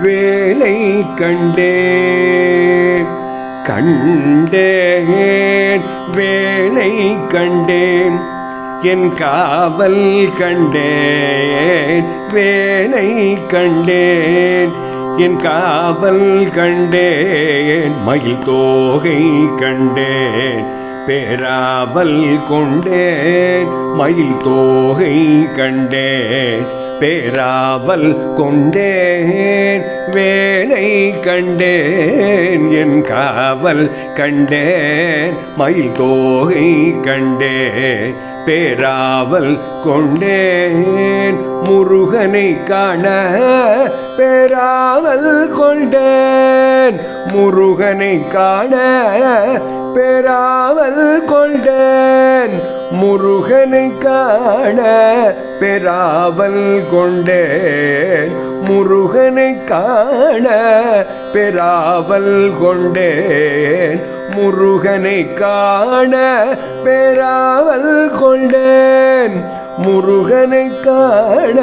வேலை கண்டேன் கண்டேன் வேலை கண்டேன் என் காவல் கண்டேன் வேலை கண்டேன் என் காவல் கண்டேன் மயில் தோகை கண்டேன் பேராவல் கொண்டேன் மயில் தோகை கண்டேன் பேராவல் கொண்டேன் வேலை கண்டேன் என் காவல் கண்டேன் மயில் தோகை கண்டேன் பேராவல் கொண்டேன் முருகனை காண பேராவல் கொண்டேன் முருகனை காண பேராவல் கொண்டேன் முருகனை காண பேராவல் கொண்டேன் முருகனை காண பேராவல் கொண்டேன் முருகனை காண பேராவல் கொண்டேன் முருகனை காண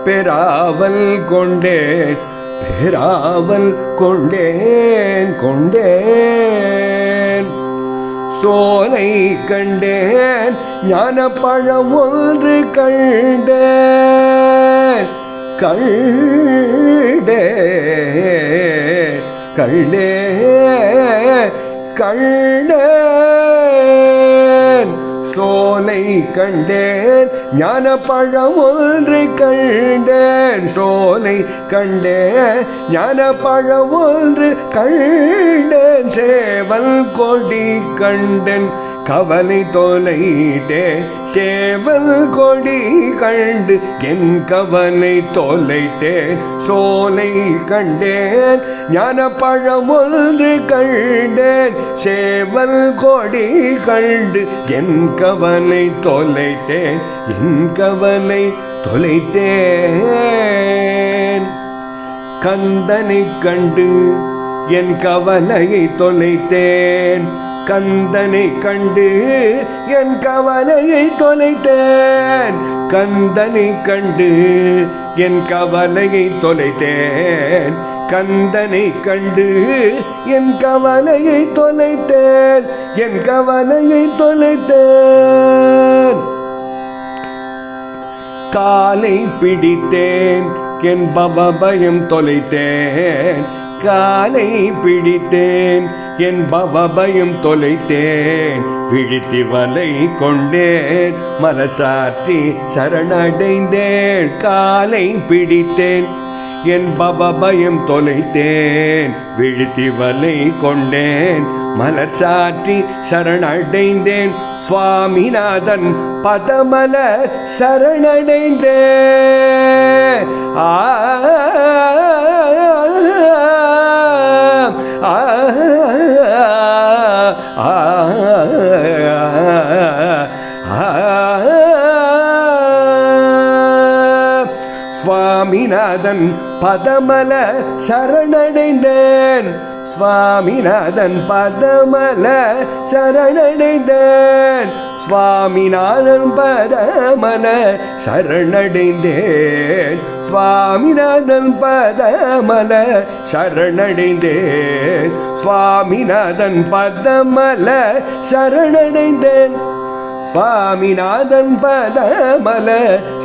பேராவல் கொண்டேன் பேராவல் கொண்டேன் கொண்டேன் சோலை கண்டேன் ஞானப்பழம் ஒன்று கண்டேன் கண்டேன் கண்டேன் கண்டேன் சோலை கண்டேன் ஞானப்பழம் ஒன்று கண்டேன் சோலை கண்டேன் ஞானப்பழம் ஒன்று கண்டேன் சேவல் கொடி கண்டேன் கவலை தொலைத்தேன் சேவல் கொடி கண்டு என் கவலை தொலைத்தேன் சோலை கண்டேன் ஞானப்பழம் ஒன்று கண்டேன் சேவல் கொடி கண்டு என் கவலை தொலைத்தேன் என் கவலை தொலைத்தேன் கந்தனை கண்டு என் கவலையை தொலைத்தேன் கந்தனை கண்டு என் கவலையை தொலைத்தேன் கந்தனை கண்டு என் கவலையை தொலைத்தேன் கந்தனை கண்டு என் கவலையை தொலைத்தேன் என் கவலையை தொலைத்தேன் காலை பிடித்தேன் என் பவபயம் தொலைத்தேன் காலை பிடித்தேன் என் பவபயம் தொலைத்தேன் விழித்தி வலை கொண்டேன் மனசாற்றி சரணடைந்தேன் காலை பிடித்தேன் என் பவபயம் தொலைத்தேன் விழித்தி வலை கொண்டேன் மலர் சாற்றி சரணடைந்தேன் சுவாமிநாதன் பதமலர் சரணடைந்தேன் சுவாமிநாதன் பதமல சரணடைந்தேன் சுவாமிநாதன் பதமல சரணடைந்தேன் சுவாமிநாதன் பதமல சரணடைந்தேன் சுவாமிநாதன் பதமல சரணடைந்தேன் சுவாமிநாதன் பதமல சரணடைந்தேன் சுவாமிநாதன் பதமல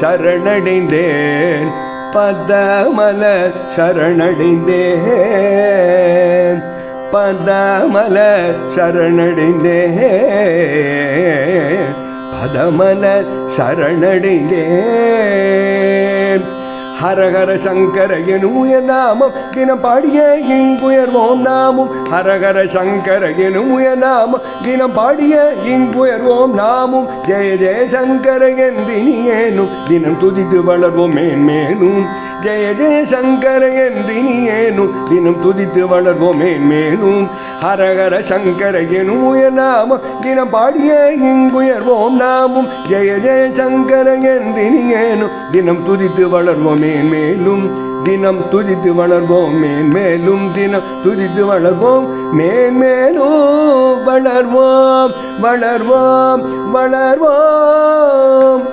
சரணடைந்தேன் பதமல சரணடைந்தேன் பதமல சரணடைந்தேன் பதமல சரணடைந்தேன் ஹரஹர சங்கர எனும் உயர் நாமம் தினம் பாடிய இங்குயர்வோம் நாமும் ஹரஹர சங்கர எனும் உயர் நாமம் தினம் பாடிய இங்குயர்வோம் நாமும் ஜெய ஜெய சங்கர என்றினியேனும் தினம் துதித்து வளர்வோம் மேன்மேலும் ஜெய ஜெய சங்கர என்றினியேனும் தினம் துதித்து வளர்வோம் மேன்மேலும் ஹரஹர சங்கர எனும் உயர் நாமம் தினம் பாடிய இங்குயர்வோம் நாமும் ஜெய ஜெய சங்கர என்றினியேனும் தினம் துதித்து வளர்வோம் மேன்மேலும் தினம் துதித்து வளர்வோம் மேன்மேலும் தினம் துதித்து வளர்வோம் மேன்மேலும் வளர்வோம் வளர்வோம் வளர்வோம்